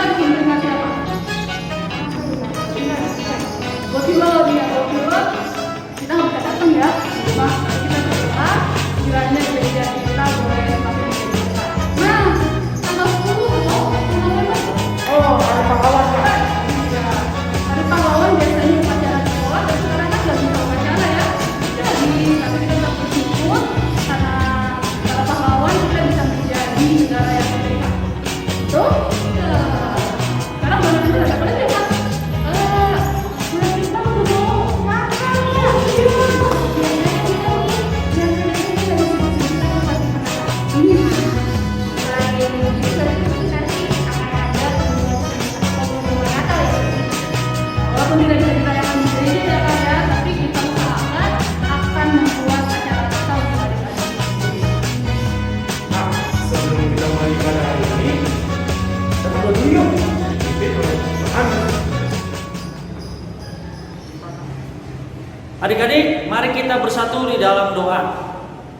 lagi dengan siapa? Buat pilot dia, buat pilot kita nggak bisa datang ya. Cuma kita berdoa kiranya gereja kita boleh makin besar. Nah, tanggal 10 oh, Oh, hari pahlawan ya? iya. Hari pahlawan biasanya upacara di sekolah, tapi sekarang kan nggak bisa upacara ya. Jadi tapi kita tetap bersyukur karena para pahlawan kita bisa menjadi negara yang merdeka. Tuh, ya. Sekarang baru kita ada apa lagi Pak? Bulan kita mau makan ya. Biasanya kita ini selain juga itu nanti akan ada pengumuman Natal ya. Walaupun tidak bisa dirayakan di gereja ya Kak ya, tapi kita usahakan akan membuat acara Natal di hari raya. Nah, sebelum kita mulai ibadah hari ini, kita berdoa dulu yuk. Dipimpin oleh Tuhan. Adik-adik, mari kita bersatu di dalam doa.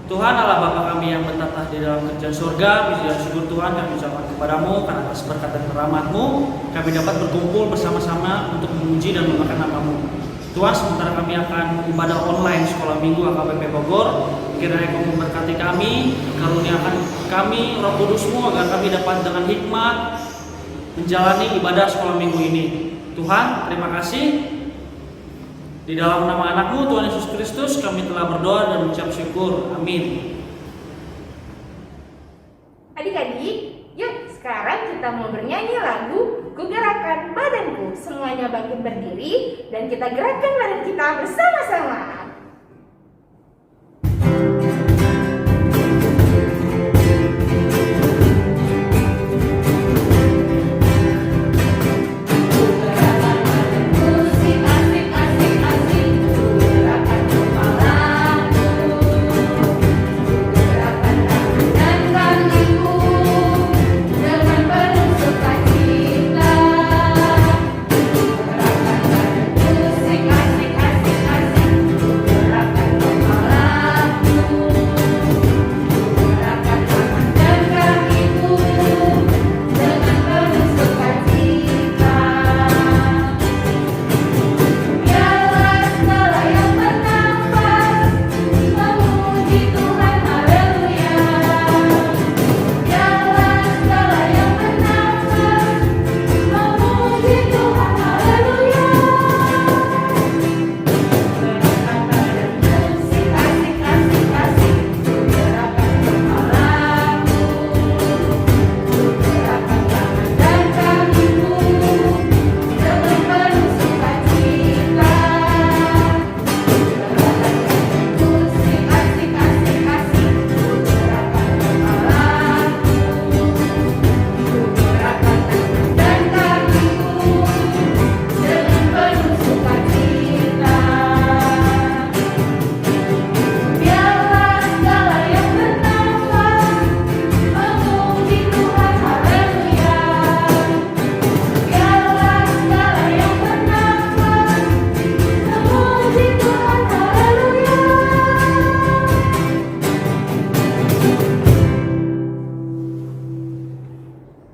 Tuhan Allah Bapa kami yang bertata di dalam kerajaan surga, puji dan syukur Tuhan kami ucapkan kepadamu karena atas berkat dan rahmat-Mu kami dapat berkumpul bersama-sama untuk memuji dan memakan nama-Mu. Tuhan, sementara kami akan ibadah online sekolah minggu AKBP Bogor, kiranya Kau memberkati kami, karuniakan kami Roh Kudus-Mu agar kami dapat dengan hikmat menjalani ibadah sekolah minggu ini. Tuhan, terima kasih. Di dalam nama anak-Mu Tuhan Yesus Kristus kami telah berdoa dan mengucap syukur. Amin. Adik-adik, yuk sekarang kita mau bernyanyi lagu Ku Gerakan Badanku. Semuanya bangkit berdiri dan kita gerakkan badan kita bersama-sama.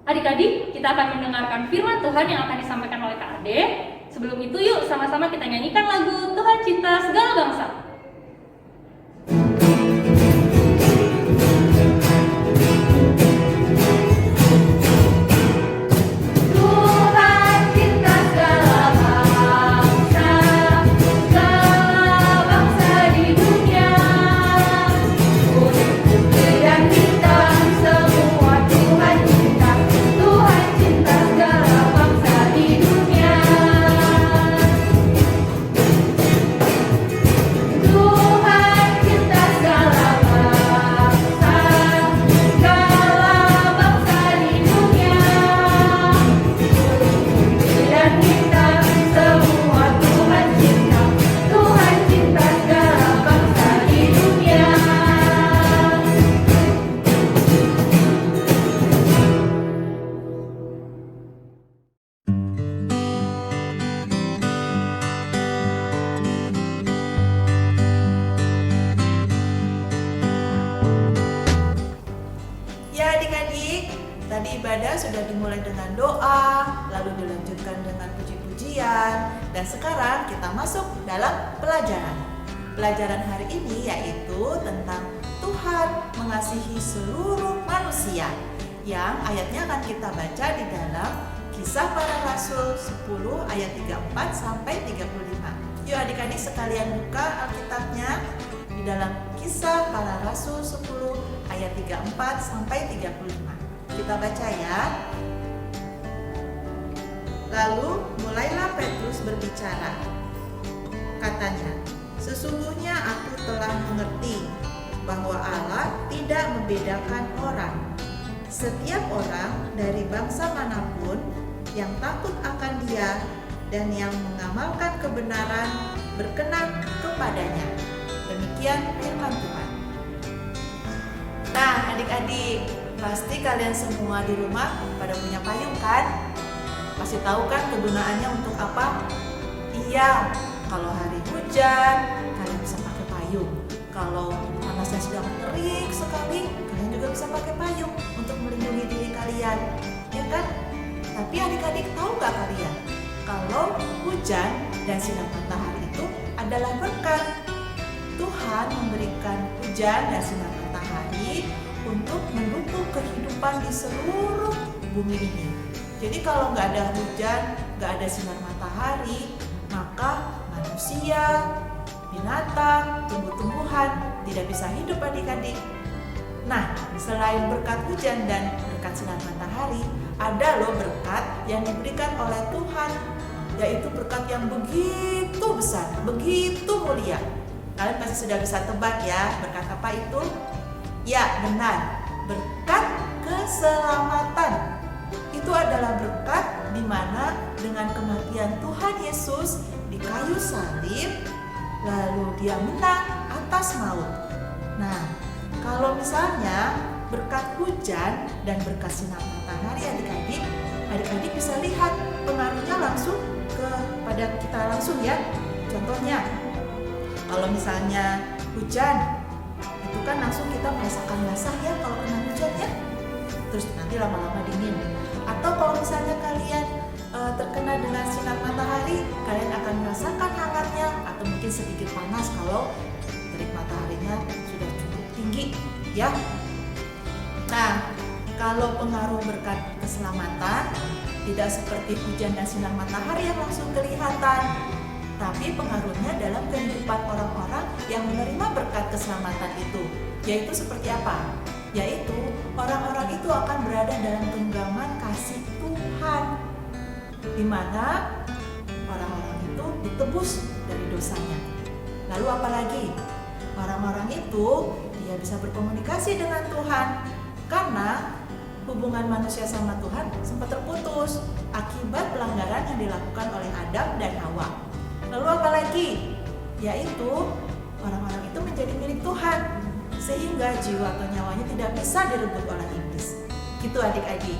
Adik-adik, kita akan mendengarkan firman Tuhan yang akan disampaikan oleh Kak Ade. Sebelum itu yuk sama-sama kita nyanyikan lagu Tuhan Cinta Segala Bangsa. Ku ibadah sudah dimulai dengan doa, lalu dilanjutkan dengan puji-pujian, dan sekarang kita masuk dalam pelajaran. Pelajaran hari ini yaitu tentang Tuhan mengasihi seluruh manusia, yang ayatnya akan kita baca di dalam Kisah Para Rasul 10 ayat 34 sampai 35. Yuk adik-adik sekalian buka Alkitabnya di dalam Kisah Para Rasul 10 ayat 34 sampai 35. Kita baca ya. Lalu mulailah Petrus berbicara. Katanya, "Sesungguhnya aku telah mengerti bahwa Allah tidak membedakan orang. Setiap orang dari bangsa manapun yang takut akan Dia dan yang mengamalkan kebenaran berkenan kepadanya." Demikian firman Tuhan. Nah, adik-adik, pasti kalian semua di rumah pada punya payung kan? Pasti tahu kan kegunaannya untuk apa? Iya, kalau hari hujan kalian bisa pakai payung. Kalau panasnya sedang terik sekali, kalian juga bisa pakai payung untuk melindungi diri kalian, ya kan? Tapi adik-adik tahu nggak kalian? Kalau hujan dan sinar matahari itu adalah berkat. Tuhan memberikan hujan dan sinar matahari untuk mendukung kehidupan di seluruh bumi ini. Jadi kalau nggak ada hujan, nggak ada sinar matahari, maka manusia, binatang, tumbuh-tumbuhan tidak bisa hidup adik-adik. Nah, selain berkat hujan dan berkat sinar matahari, ada loh berkat yang diberikan oleh Tuhan, yaitu berkat yang begitu besar, begitu mulia. Kalian pasti sudah bisa tebak ya, berkat apa itu? Ya, benar. Berkat keselamatan. Itu adalah berkat di mana dengan kematian Tuhan Yesus di kayu salib, lalu Dia menang atas maut. Nah, kalau misalnya berkat hujan dan berkat sinar matahari adik-adik bisa lihat pengaruhnya langsung kepada kita langsung ya. Contohnya, kalau misalnya hujan, itu kan langsung kita merasakan basah ya kalau kena hujan ya. Terus nanti lama-lama dingin. Atau kalau misalnya kalian terkena dengan sinar matahari, kalian akan merasakan hangatnya atau mungkin sedikit panas kalau terik mataharinya sudah cukup tinggi ya. Nah, kalau pengaruh berkat keselamatan tidak seperti hujan dan sinar matahari yang langsung kelihatan, tapi pengaruhnya dalam kehidupan orang-orang yang menerima berkat keselamatan itu, yaitu seperti apa? Yaitu orang-orang itu akan berada dalam genggaman kasih Tuhan, di mana orang-orang itu ditebus dari dosanya. Lalu apalagi? Orang-orang itu dia bisa berkomunikasi dengan Tuhan, karena hubungan manusia sama Tuhan sempat terputus akibat pelanggaran yang dilakukan oleh Adam dan Hawa. Lalu apalagi? Yaitu orang-orang itu menjadi milik Tuhan, sehingga jiwa atau nyawanya tidak bisa direbut oleh iblis. Gitu adik-adik.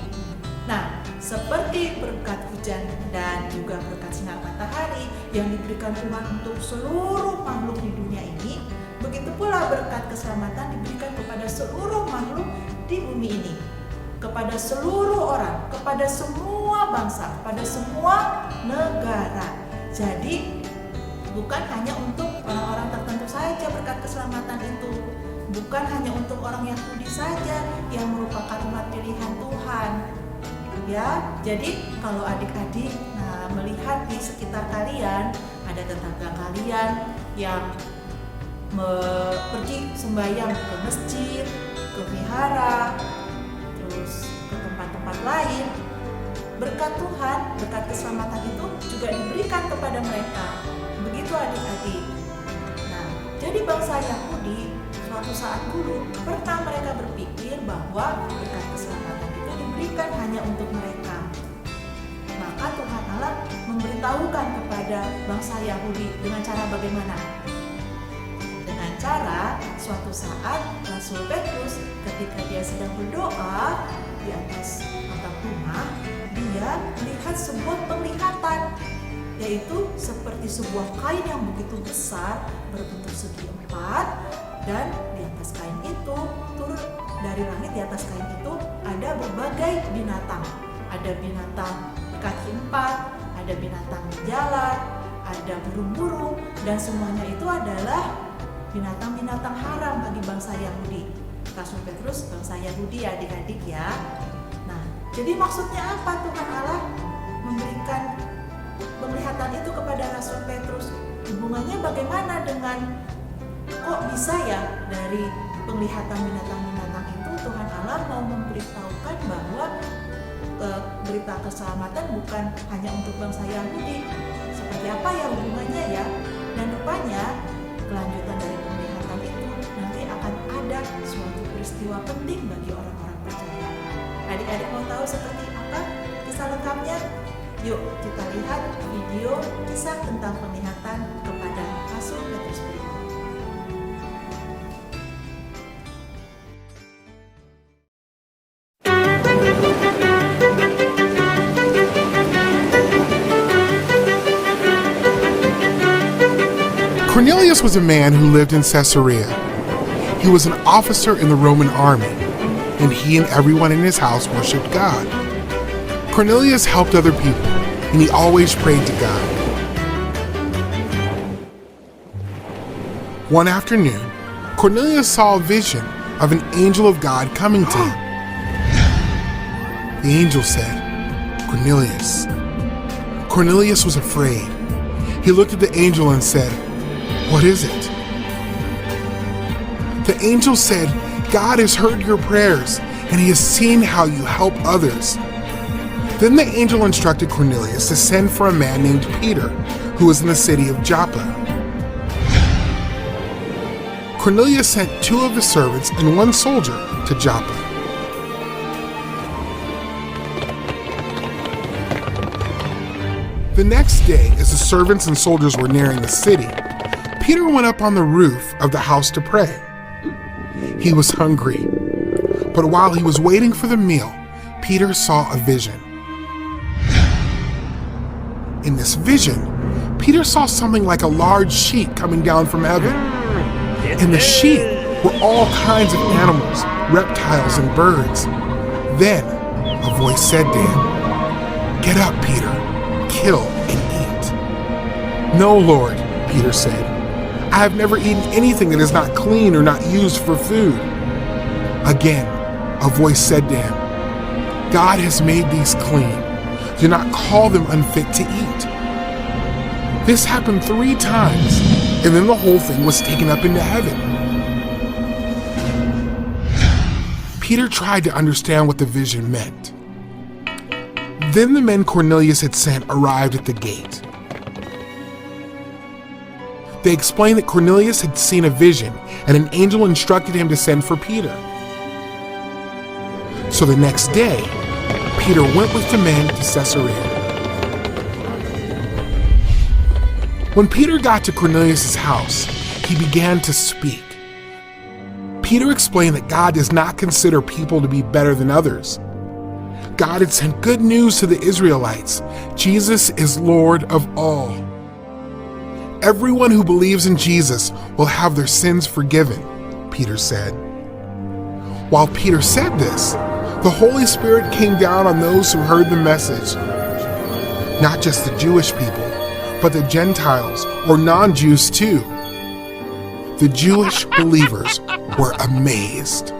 Nah, seperti berkat hujan dan juga berkat sinar matahari yang diberikan Tuhan untuk seluruh makhluk di dunia ini, begitu pula berkat keselamatan diberikan kepada seluruh makhluk di bumi ini, kepada seluruh orang, kepada semua bangsa, kepada semua negara. Jadi bukan hanya untuk orang-orang tertentu saja berkat keselamatan itu, bukan hanya untuk orang Yahudi saja yang merupakan umat pilihan Tuhan. Ya, jadi kalau adik-adik melihat di sekitar kalian ada tetangga kalian yang pergi sembahyang ke masjid, ke vihara, terus ke tempat-tempat lain, berkat Tuhan, berkat keselamatan itu juga diberikan kepada mereka. Begitu adik-adik. Nah, jadi bangsa Yahudi suatu saat dulu pernah mereka berpikir bahwa berkat keselamatan itu diberikan hanya untuk mereka. Maka Tuhan Allah memberitahukan kepada bangsa Yahudi dengan cara bagaimana? Dengan cara suatu saat Rasul Petrus ketika dia sedang berdoa di atas atap rumah, dia melihat sebuah penglihatan, yaitu seperti sebuah kain yang begitu besar berbentuk segi empat, dan di atas kain itu turun dari langit di atas kain itu ada berbagai binatang. Ada binatang kaki 4, ada binatang jalan, ada burung-burung, dan semuanya itu adalah binatang-binatang haram bagi bangsa Yahudi. Rasul Petrus bangsa Yahudi ya adik-adik ya. Nah, jadi maksudnya apa Tuhan Allah memberikan penglihatan itu kepada Rasul Petrus? Hubungannya bagaimana dengan kok bisa ya dari penglihatan binatang-binatang itu Tuhan Allah mau memberitahukan bahwa berita keselamatan bukan hanya untuk bangsa Yahudi. Seperti apa ya hubungannya ya? Dan rupanya kelanjutan dari penglihatan itu nanti akan ada suatu peristiwa penting bagi orang-orang percaya. Adik-adik mau tahu seperti apa kisah lengkapnya? Yuk kita lihat video kisah tentang penglihatan kepada Rasul Petrus berikut. Cornelius was a man who lived in Caesarea. He was an officer in the Roman army, and he and everyone in his house worshiped God. Cornelius helped other people, and he always prayed to God. One afternoon, Cornelius saw a vision of an angel of God coming to him. The angel said, "Cornelius." Cornelius was afraid. He looked at the angel and said, "What is it?" The angel said, "God has heard your prayers, and he has seen how you help others." Then the angel instructed Cornelius to send for a man named Peter, who was in the city of Joppa. Cornelius sent 2 of his servants and 1 soldier to Joppa. The next day, as the servants and soldiers were nearing the city, Peter went up on the roof of the house to pray. He was hungry, but while he was waiting for the meal, Peter saw a vision. In this vision, Peter saw something like a large sheet coming down from heaven. In the sheet were all kinds of animals, reptiles, and birds. Then a voice said to him, "Get up, Peter, kill and eat." "No, Lord," Peter said. "I have never eaten anything that is not clean or not used for food." Again, a voice said to him, "God has made these clean. Do not call them unfit to eat." This happened 3 times, and then the whole thing was taken up into heaven. Peter tried to understand what the vision meant. Then the men Cornelius had sent arrived at the gate. They explained that Cornelius had seen a vision, and an angel instructed him to send for Peter. So the next day, Peter went with the men to Caesarea. When Peter got to Cornelius' house, he began to speak. Peter explained that God does not consider people to be better than others. God had sent good news to the Israelites. Jesus is Lord of all. Everyone who believes in Jesus will have their sins forgiven, Peter said. While Peter said this, the Holy Spirit came down on those who heard the message. Not just the Jewish people, but the Gentiles or non-Jews too. The Jewish believers were amazed.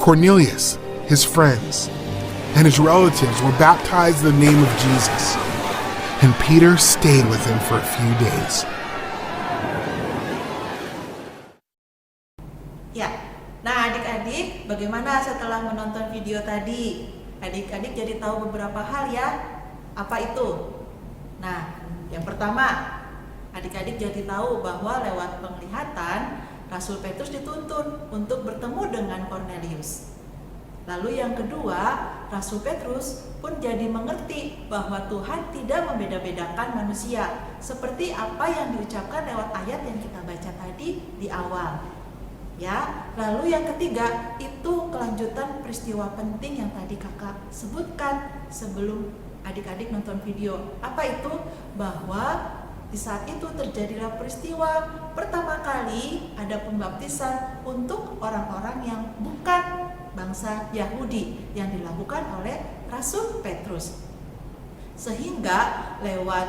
Cornelius, his friends, and his relatives were baptized in the name of Jesus, and Peter stayed with him for a few days. Ya, nah adik-adik, bagaimana setelah menonton video tadi? Adik-adik jadi tahu beberapa hal ya. Apa itu? Nah, yang pertama, adik-adik jadi tahu bahwa lewat penglihatan, Rasul Petrus dituntun untuk bertemu dengan Cornelius. Lalu yang kedua, Rasul Petrus pun jadi mengerti bahwa Tuhan tidak membeda-bedakan manusia, seperti apa yang diucapkan lewat ayat yang kita baca tadi di awal. Ya, lalu yang ketiga itu kelanjutan peristiwa penting yang tadi kakak sebutkan sebelum adik-adik nonton video. Apa itu? Bahwa Di saat itu terjadilah peristiwa pertama kali ada pembaptisan untuk orang-orang yang bukan bangsa Yahudi yang dilakukan oleh Rasul Petrus. Sehingga lewat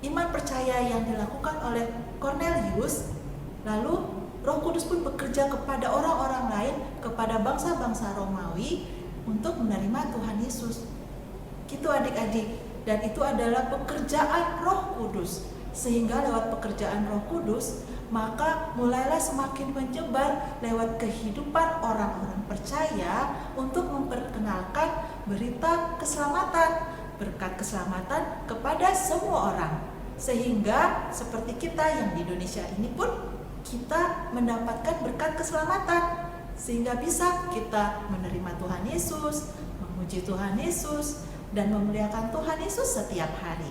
iman percaya yang dilakukan oleh Cornelius, lalu Roh Kudus pun bekerja kepada orang-orang lain, kepada bangsa-bangsa Romawi untuk menerima Tuhan Yesus. Gitu adik-adik, dan itu adalah pekerjaan Roh Kudus. Sehingga lewat pekerjaan Roh Kudus, maka mulailah semakin menyebar lewat kehidupan orang-orang percaya untuk memperkenalkan berita keselamatan, berkat keselamatan kepada semua orang. Sehingga seperti kita yang di Indonesia ini pun kita mendapatkan berkat keselamatan, sehingga bisa kita menerima Tuhan Yesus, memuji Tuhan Yesus, dan memuliakan Tuhan Yesus setiap hari.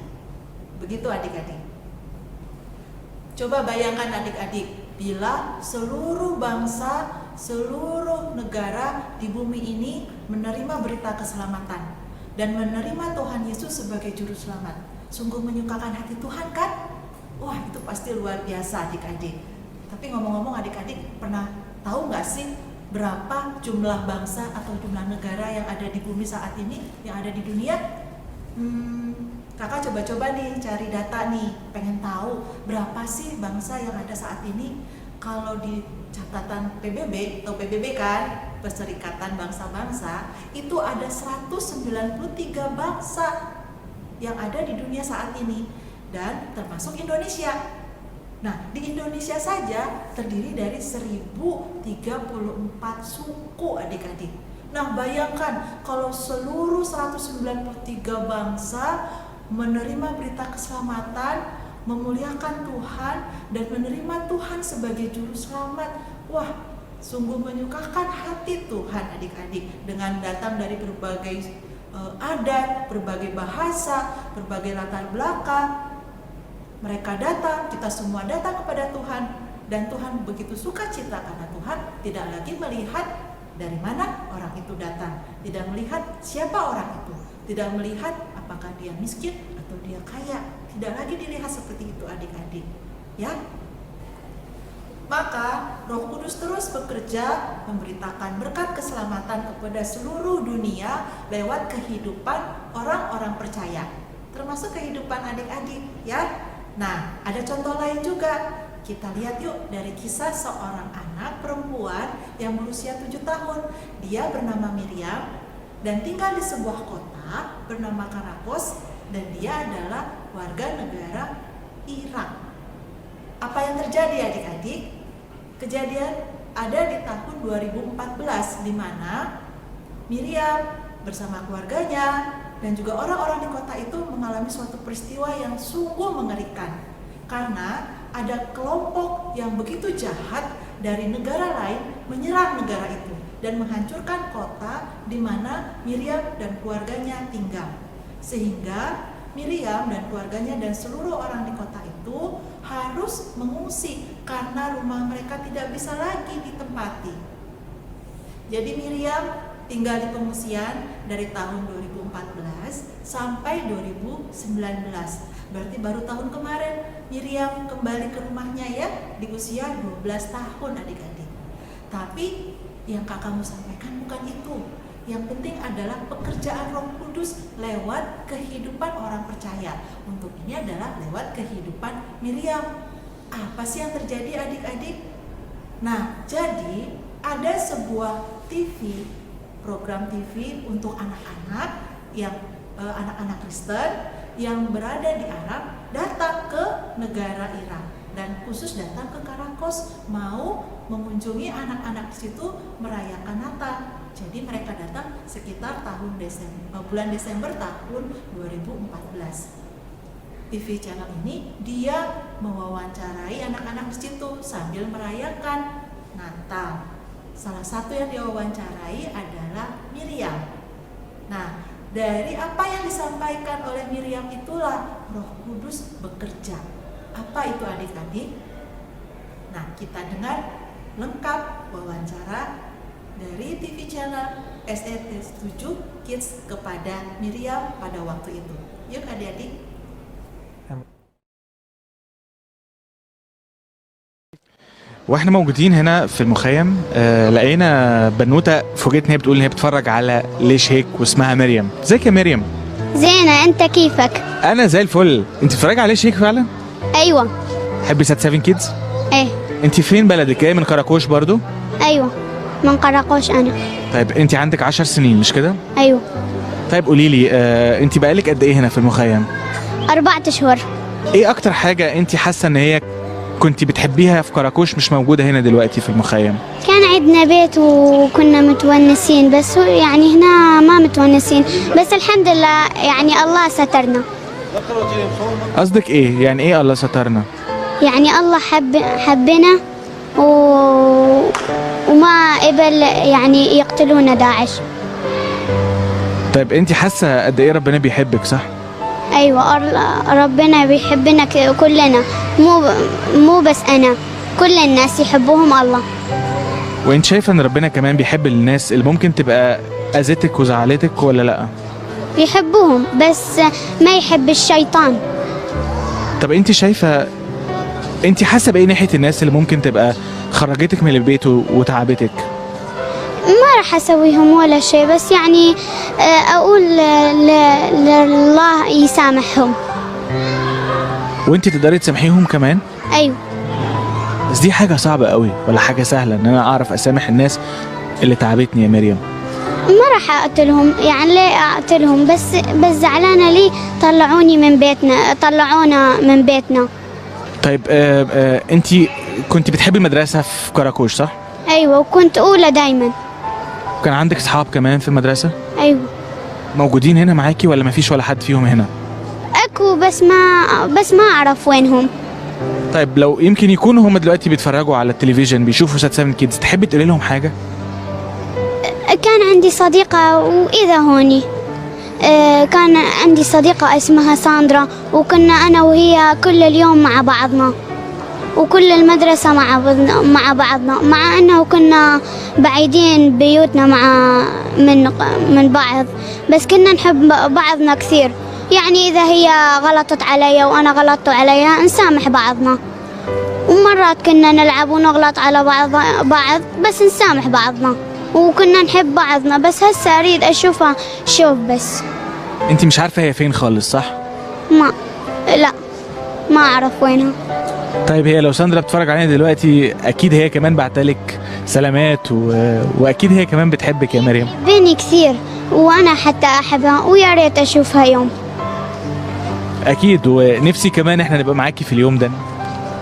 Begitu adik-adik. Coba bayangkan adik-adik, bila seluruh bangsa, seluruh negara di bumi ini menerima berita keselamatan dan menerima Tuhan Yesus sebagai juru selamat. Sungguh menyukakan hati Tuhan kan? Wah, itu pasti luar biasa adik-adik. Tapi ngomong-ngomong adik-adik, pernah tahu nggak sih berapa jumlah bangsa atau jumlah negara yang ada di bumi saat ini, yang ada di dunia? Kakak coba-coba nih cari data nih, pengen tahu berapa sih bangsa yang ada saat ini. Kalau di catatan PBB atau PBB kan, Perserikatan Bangsa-Bangsa, itu ada 193 bangsa yang ada di dunia saat ini, dan termasuk Indonesia. Nah, di Indonesia saja terdiri dari 1034 suku adik-adik. Nah, bayangkan kalau seluruh 193 bangsa menerima berita keselamatan, memuliakan Tuhan, dan menerima Tuhan sebagai juru selamat. Wah, sungguh menyukakan hati Tuhan adik-adik, dengan datang dari berbagai adat, berbagai bahasa, berbagai latar belakang. Mereka datang, kita semua datang kepada Tuhan, dan Tuhan begitu suka cita karena Tuhan tidak lagi melihat dari mana orang itu datang, tidak melihat siapa orang itu, tidak melihat apakah dia miskin atau dia kaya, tidak lagi dilihat seperti itu adik-adik, ya. Maka Roh Kudus terus bekerja memberitakan berkat keselamatan kepada seluruh dunia lewat kehidupan orang-orang percaya, termasuk kehidupan adik-adik, ya. Nah, ada contoh lain juga. Kita lihat yuk dari kisah seorang anak perempuan yang berusia 7 tahun. Dia bernama Miriam dan tinggal di sebuah kota bernama Karakos, dan dia adalah warga negara Irak. Apa yang terjadi adik-adik? Kejadian ada di tahun 2014 di mana Miriam bersama keluarganya dan juga orang-orang di kota itu mengalami suatu peristiwa yang sungguh mengerikan, karena ada kelompok yang begitu jahat dari negara lain menyerang negara itu dan menghancurkan kota di mana Miriam dan keluarganya tinggal. Sehingga Miriam dan keluarganya dan seluruh orang di kota itu harus mengungsi karena rumah mereka tidak bisa lagi ditempati. Jadi Miriam tinggal di pengungsian dari tahun 2014 sampai 2019. Berarti baru tahun kemarin Miriam kembali ke rumahnya, ya, di usia 12 tahun adik-adik. Tapi yang kakak mau sampaikan bukan itu. Yang penting adalah pekerjaan Roh Kudus lewat kehidupan orang percaya. Untuk ini adalah lewat kehidupan Miriam. Apa sih yang terjadi adik-adik? Nah, jadi ada sebuah program TV untuk anak-anak yang anak-anak Kristen yang berada di Arab datang ke negara Irak, dan khusus datang ke Karakos mau mengunjungi anak-anak di situ merayakan Natal. Jadi mereka datang sekitar bulan Desember tahun 2014. TV channel ini dia mewawancarai anak-anak di situ sambil merayakan Natal. Salah satu yang diwawancarai adalah Miriam. Nah, dari apa yang disampaikan oleh Miriam itulah Roh Kudus bekerja. Apa itu adik-adik? Nah, kita dengar lengkap wawancara dari TV channel SRT7 Kids kepada Miriam pada waktu itu. Yuk adik-adik. واحنا موجودين هنا في المخيم لقينا بنوته فوجئت ان هي بتقول ان هي بتتفرج على ليش هيك واسمها مريم. ازيك يا مريم؟ زينة، انت كيفك؟ انا زي الفل. انت بتتفرجي على ليش هيك فعلا؟ ايوه. تحبي سات 7 كيدز؟ ايه. انت فين بلدك؟ جايه من كراكوش برضو؟ ايوه، من قراقوش انا. طيب انت عندك 10 سنين مش كده؟ ايوه. طيب قولي لي انت بقالك قد ايه هنا في المخيم؟ 4 اشهر. ايه اكتر حاجه انت حاسه ان هي كنت بتحبيها في كراكوش مش موجوده هنا دلوقتي في المخيم؟ كان عندنا بيت وكنا متونسين، بس يعني هنا ما متونسين، بس الحمد لله يعني الله سترنا. قصدك ايه؟ يعني ايه الله سترنا؟ يعني الله حبنا وما قبل يعني يقتلونا داعش. طيب انت حاسه قد ايه ربنا بيحبك صح؟ ايوه، ربنا بيحبنا كلنا، مو بس انا، كل الناس يحبوهم الله. وانت شايفه ان ربنا كمان بيحب الناس اللي ممكن تبقى اذتك وزعلتك ولا لا؟ بيحبوهم بس ما يحب الشيطان. طب انت شايفه، انت حاسه بايه ناحيه الناس اللي ممكن تبقى خرجتك من البيت وتعبتك؟ ما راح اسويهم ولا شيء، بس يعني اقول لله يسامحهم. وانت تقدري تسامحيهم كمان؟ ايوه. بس دي حاجه صعبه قوي ولا حاجه سهله ان انا اعرف اسامح الناس اللي تعبتني يا مريم؟ ما راح اقتلهم، يعني ليه اقتلهم؟ بس زعلانه ليه طلعوني من بيتنا، طلعونا من بيتنا. طيب انت كنت بتحبي المدرسه في كراكوش صح؟ ايوه، وكنت اولى دايما. كان عندك اصحاب كمان في المدرسه؟ ايوه. موجودين هنا معاكي ولا مفيش ولا حد فيهم هنا؟ اكو بس ما اعرف وينهم. طيب لو يمكن يكونوا هم دلوقتي بيتفرجوا على التلفزيون بيشوفوا سات 7 كيدز، تحبي تقولي لهم حاجه؟ كان عندي صديقة وإذا هوني كان عندي صديقة اسمها ساندرا، وكنا أنا وهي كل اليوم مع بعضنا وكل المدرسة مع بعضنا، مع أنه كنا بعيدين بيوتنا من بعض، بس كنا نحب بعضنا كثير. يعني إذا هي غلطت علي وأنا غلطت عليها نسامح بعضنا، ومرات كنا نلعب ونغلط على بعض بس نسامح بعضنا، وكنا نحب بعضنا. بس هسه أريد أشوفها شوف بس. انت مش عارفه هي فين خالص صح؟ لا، ما أعرف وينها. طيب هي لو ساندرا بتتفرج علينا دلوقتي اكيد هي كمان بعتلك سلامات واكيد هي كمان بتحبك يا مريم. بيني كثير وأنا حتى أحبها، ويا ريت أشوفها يوم. اكيد، ونفسي كمان احنا نبقى معاكي في اليوم ده.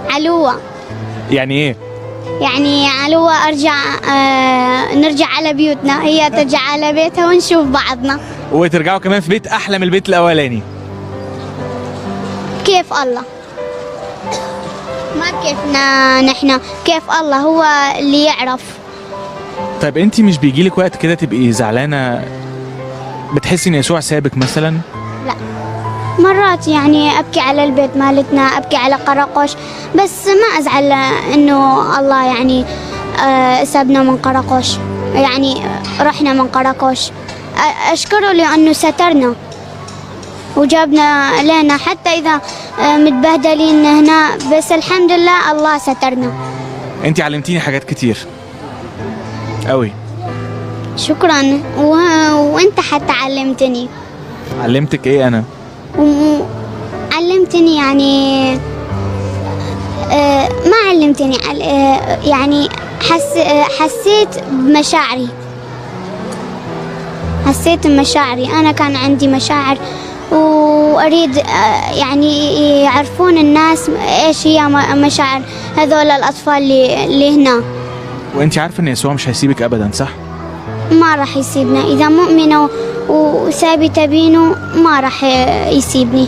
علوة. يعني ايه؟ يعني علوة نرجع على بيوتنا، هي ترجع على بيتها ونشوف بعضنا. وترجعوا كمان في بيت احلى من البيت الاولاني. كيف الله، ما كيفنا نحن، كيف الله هو اللي يعرف. طيب انت مش بيجيلك وقت كده تبقي زعلانه، بتحسي ان يسوع سابك مثلا؟ لا، مرات يعني أبكي على البيت مالتنا، أبكي على قراقوش، بس ما أزعل إنه الله يعني سابنا من قراقوش، يعني رحنا من قراقوش. أشكره لأنه سترنا وجابنا لنا، حتى إذا متبهدلين هنا، بس الحمد لله الله سترنا. انت علمتيني حاجات كتير قوي. شكرا. وانت حتى علمتني. علمتك ايه انا؟ علمتني يعني ما علمتني يعني حسيت بمشاعري، حسيت بمشاعري. أنا كان عندي مشاعر وأريد يعني يعرفون الناس إيش هي مشاعر هذول الأطفال اللي هنا. وانت عارفه ان يسوع مش هيسيبك ابدا صح؟ ما راح يسيبنا، إذا مؤمنة وثابتة بينه ما راح يسيبني.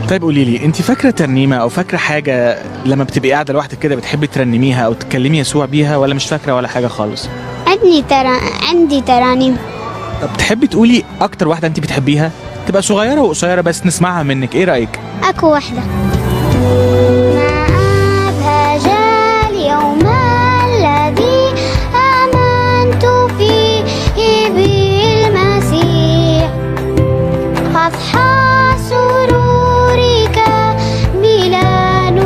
طيب قولي لي، انت فاكره ترنيمه او فاكره حاجه لما بتبقي قاعده لوحدك كده بتحبي ترنميها او تكلمي يسوع بيها، ولا مش فاكره ولا حاجه خالص؟ عندي ترانيم. طب تحبي تقولي اكتر واحده انت بتحبيها، تبقى صغيره وقصيره بس نسمعها منك، ايه رايك؟ أكو واحدة. ما أبهج اليوم الذي آمنت فيه بالمسيح، فاضحى سرورك بلا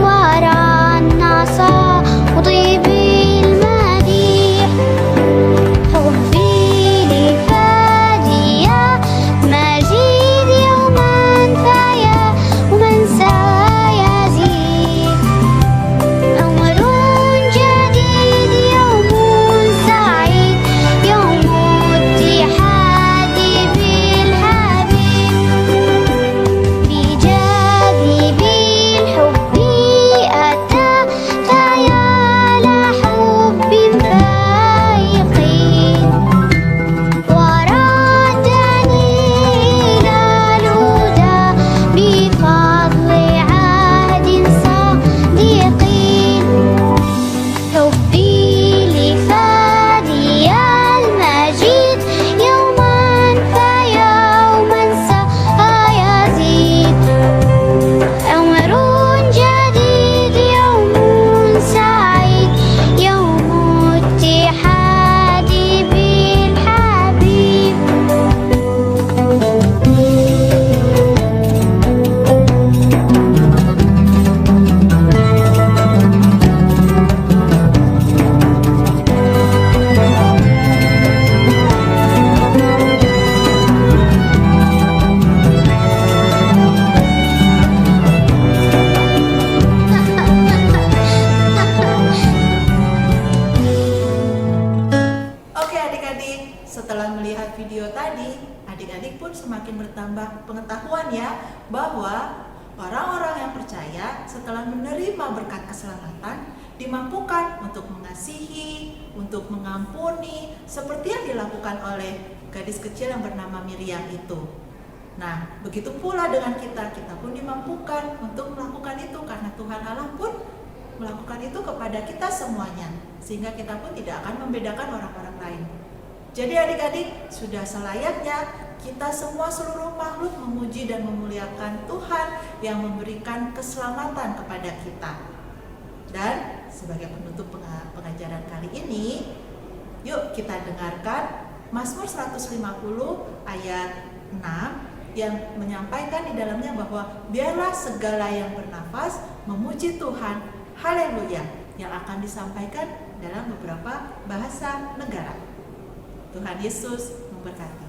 ورا النصا وطيب menambah pengetahuan ya, bahwa orang-orang yang percaya setelah menerima berkat keselamatan dimampukan untuk mengasihi, untuk mengampuni, seperti yang dilakukan oleh gadis kecil yang bernama Miriam itu. Nah, begitu pula dengan kita pun dimampukan untuk melakukan itu karena Tuhan Allah pun melakukan itu kepada kita semuanya, sehingga kita pun tidak akan membedakan orang-orang lain. Jadi adik-adik, sudah selayaknya kita semua seluruh makhluk memuji dan memuliakan Tuhan yang memberikan keselamatan kepada kita. Dan sebagai penutup pengajaran kali ini, yuk kita dengarkan Mazmur 150 ayat 6 yang menyampaikan di dalamnya bahwa biarlah segala yang bernafas memuji Tuhan, haleluya, yang akan disampaikan dalam beberapa bahasa negara. Tuhan Yesus memberkati.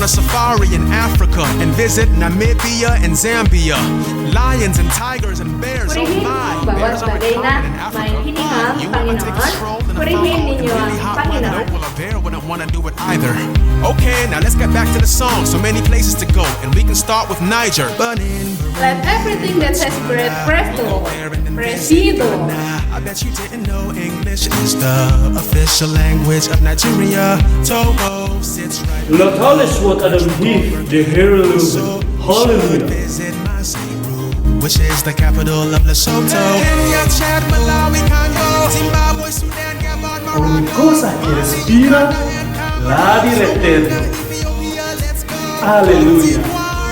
Safari in Africa and visit Namibia and Zambia. Lions and tigers and bears. Oh my, bears are common in Africa. You wanna take a stroll in the fall and really hot weather? No, well, a bear wouldn't wanna do it either. Okay, now let's get back to the song. So many places to go, and we can start with Niger. But in Let everything that has breath praise the Lord. Praise ye the Lord. I bet you didn't know English is the official language of Nigeria. Togo sits right. Laat alles wat Adam heeft, de Heer loven. Halleluja. Visit Maseru, which is the capital of Lesotho. Kenya, Chad, Malawi, Congo, Zimbabwe, Sudan, Gabon, Ogni Morocco, cosa che respira, lavi l'Eterno. Alleluia.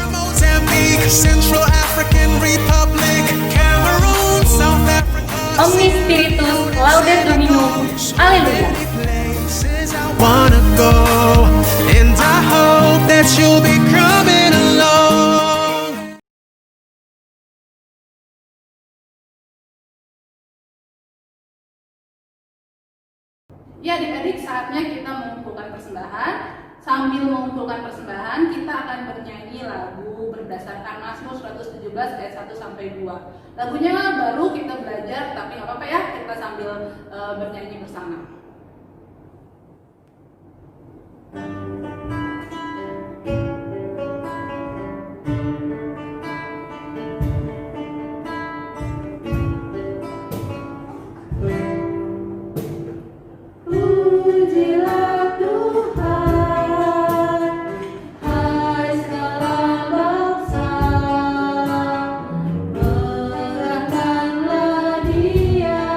Mozambique, Central African Republic, Cameroon, South Africa. Omni Spiritus, Laudetur Dominum. Alleluia. Places I wanna go, and I hope that you'll be coming along. Ya adik-adik, saatnya kita mengumpulkan persembahan. Sambil mengumpulkan persembahan, kita akan bernyanyi lagu berdasarkan Mazmur 117 ayat 1 sampai 2. Lagunya baru kita belajar, tapi nggak apa-apa ya, kita sambil bernyanyi bersama. Pujilah Tuhan, hai segala bangsa, berangkanlah Dia.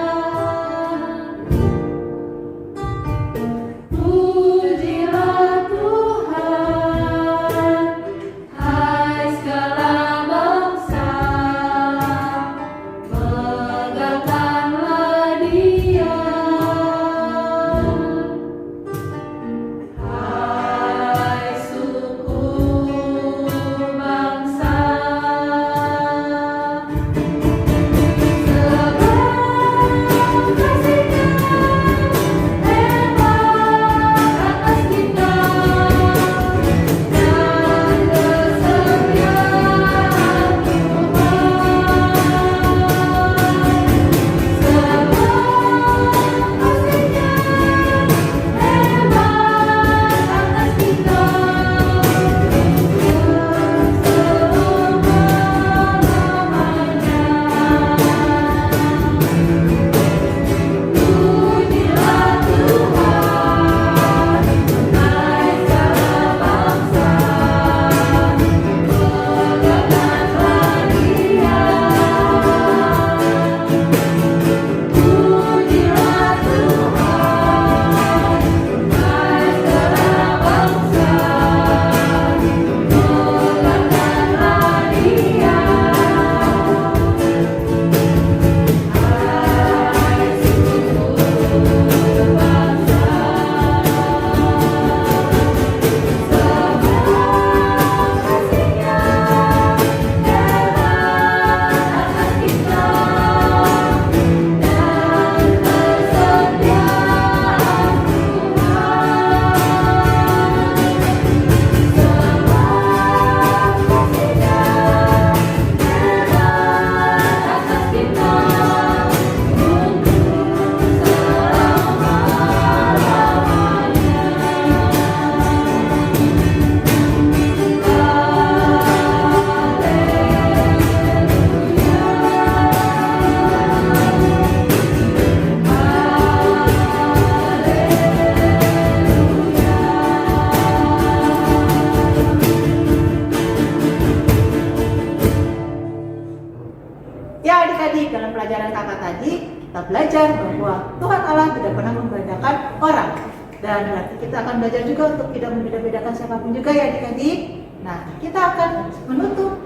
belajar bahwa Tuhan Allah tidak pernah membedakan orang. Dan berarti kita akan belajar juga untuk tidak membeda-bedakan siapapun juga ya adik-adik. Nah, kita akan menutup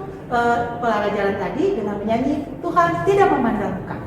pelajaran tadi dengan menyanyi Tuhan tidak memandang muka.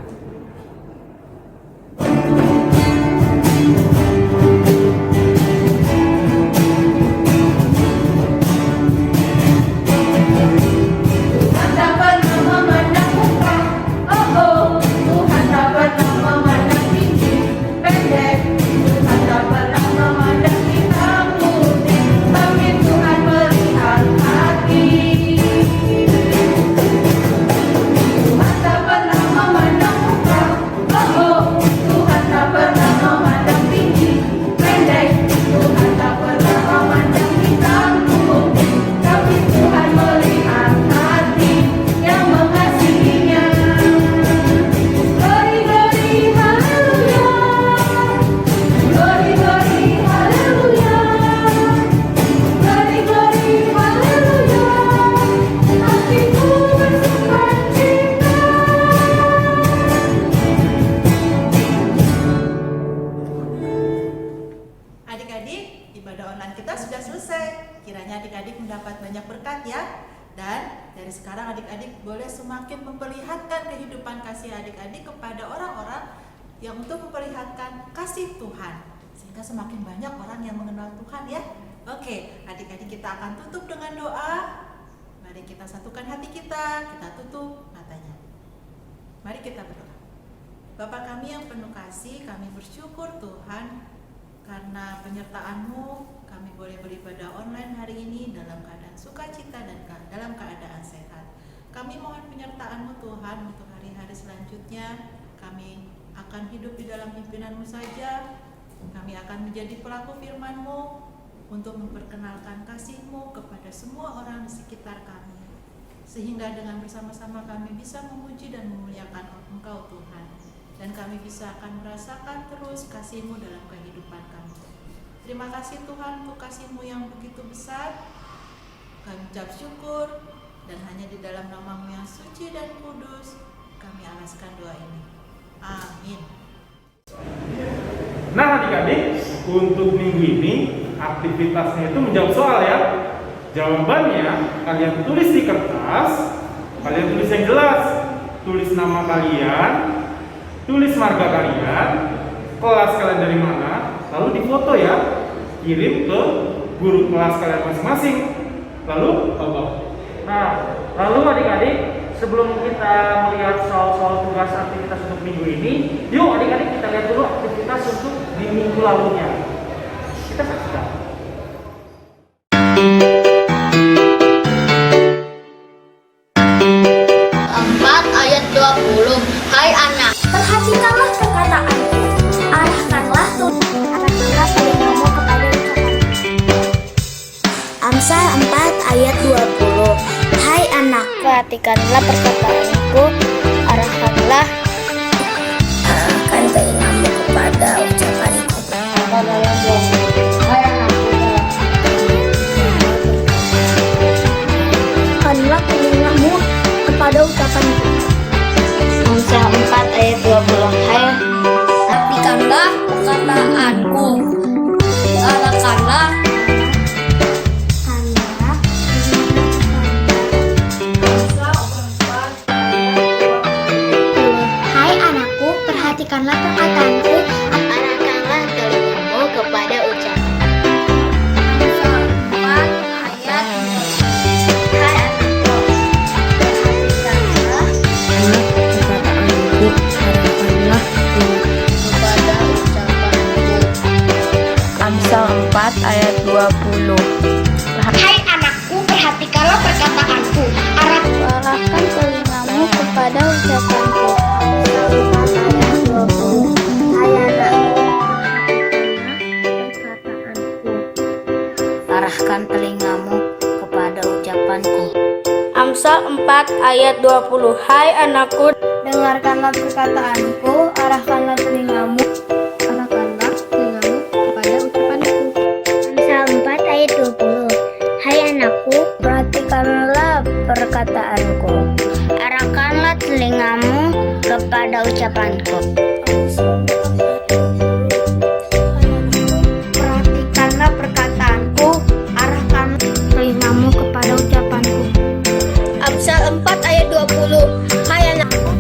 Adik-adik, ibadah online kita sudah selesai. Kiranya adik-adik mendapat banyak berkat ya. Dan dari sekarang adik-adik boleh semakin memperlihatkan kehidupan kasih adik-adik kepada orang-orang yang untuk memperlihatkan kasih Tuhan. Sehingga semakin banyak orang yang mengenal Tuhan ya. Oke, adik-adik kita akan tutup dengan doa. Mari kita satukan hati kita tutup matanya. Mari kita berdoa. Bapa kami yang penuh kasih, kami bersyukur Tuhan karena penyertaan-Mu, kami boleh beribadah online hari ini dalam keadaan sukacita dan dalam keadaan sehat. Kami mohon penyertaan-Mu Tuhan untuk hari-hari selanjutnya. Kami akan hidup di dalam pimpinan-Mu saja. Kami akan menjadi pelaku firman-Mu untuk memperkenalkan kasih-Mu kepada semua orang di sekitar kami. Sehingga dengan bersama-sama kami bisa memuji dan memuliakan Engkau Tuhan. Dan kami bisa akan merasakan terus kasih-Mu dalam kehidupan kami. Terima kasih Tuhan untuk kasih-Mu yang begitu besar. Kami ucap syukur dan hanya di dalam nama-Mu yang suci dan kudus kami alaskan doa ini. Amin. Nah adik-adik, untuk minggu ini aktivitasnya itu menjawab soal ya. Jawabannya kalian tulis di kertas, kalian tulis yang jelas, tulis nama kalian, tulis marga kalian, kelas kalian dari mana, lalu difoto ya, kirim ke guru kelas kalian masing-masing. Lalu Nah, lalu adik-adik, sebelum kita melihat soal-soal tugas aktivitas untuk minggu ini, yuk adik-adik kita lihat dulu aktivitas untuk di minggu lalunya. Kita saksikan. Ayat 20. Hai anak, perhatikanlah perkataanku, arahkanlah telingamu kepada ucapanku. Amsal 4 ayat 20. Hai anak, perhatikanlah perkataanku, arahkan telingamu kepada ucapanku. Hai anakku, arahkanlah telingamu kepada ucapanku. Amsal 4 ayat 20. Hai, perhatikanlah perkataanku, arahkanlah. Hai anakku, perhatikanlah perkataanku, arahkanlah telingamu kepada ucapan. Amsal 4 ayat 20. Hai anakku, perhatikanlah perkataanku, arahkanlah kepada ucapanku. Amsal 4 ayat 20. Hai anakku, perhatikanlah perkataanku, arahkan telingamu kepada ucapanku. Amsal 4 ayat 20. Hai anakku, perkataanku, arahkan telingamu kepada ucapanku. Amsal 4 ayat 20. Hai anakku, dengarkanlah perkataanku, arahkanlah telingamu kepada ucapanku. Amsal 4 ayat 20. Hai anakku, perhatikanlah perkataanku, arahkanlah telingamu kepada ucapanku. Perhatikanlah perkataanku, arahkan telingamu kepada ucapanku. Amsal 4 ayat 20. Hai anakku,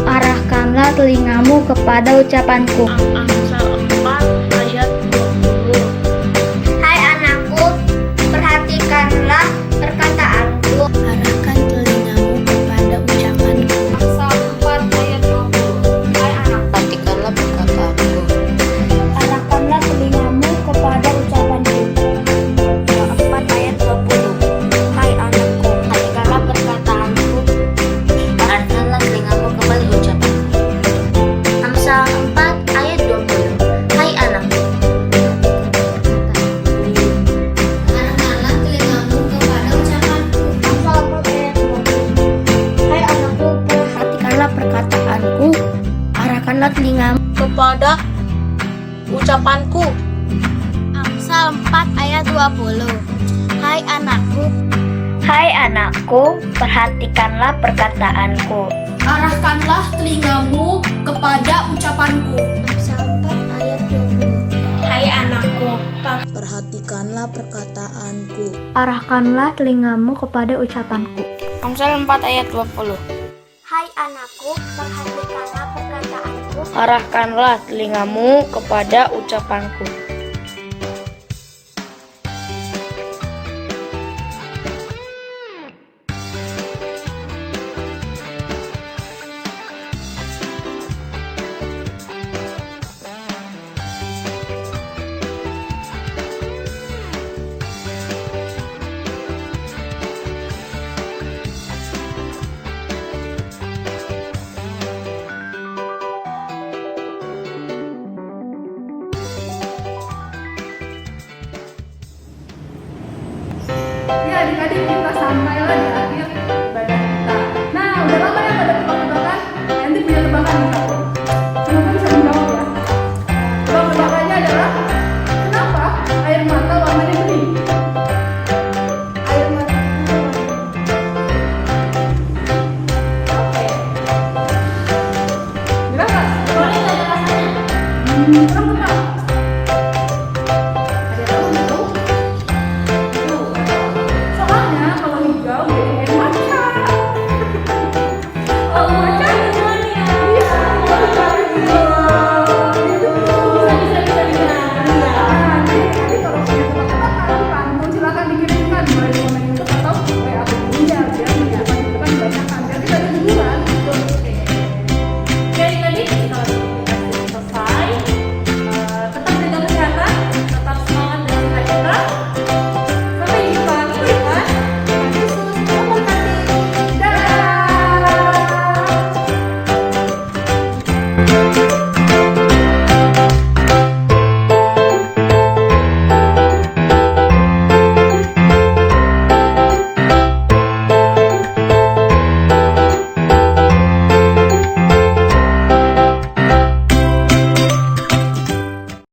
arahkanlah telingamu kepada ucapanku. Amsal 4 ayat 20. Hai anakku, perhatikanlah perkataanku, arahkan telingamu kepada ucapanku. Amsal 4 ayat 20. Hai anakku, perhatikanlah perkataanku, arahkanlah telingamu kepada ucapanku. Amsal 4 ayat 20. Hai anakku, perhatikanlah perkataanku, arahkanlah telingamu kepada ucapanku. Amsal 4 ayat 20. Hai anakku, arahkanlah telingamu kepada ucapanku. Amsal 4 ayat 20. Hai anakku, perhatikanlah perkataanku, arahkanlah telingamu kepada ucapanku. Amsal 4 ayat 20. Hai anakku, perhatikanlah perkataanku, arahkanlah telingamu kepada ucapanku. Amsal 4 ayat 20. Hai anakku, perhatikanlah perkataanku, arahkanlah telingamu kepada ucapanku. Amsal 4 ayat 20. Hai anakku, perhatikanlah perkataanku, arahkanlah telingamu kepada ucapanku. Ya adik-adik, kita sampailah di akhir ibadah kita. Nah, udah lama ya pada tebak-tebakan? Nanti punya tebakan nih aku. Semoga bisa menjawab ya. Tebak-tebakannya adalah, kenapa air mata warnanya bening?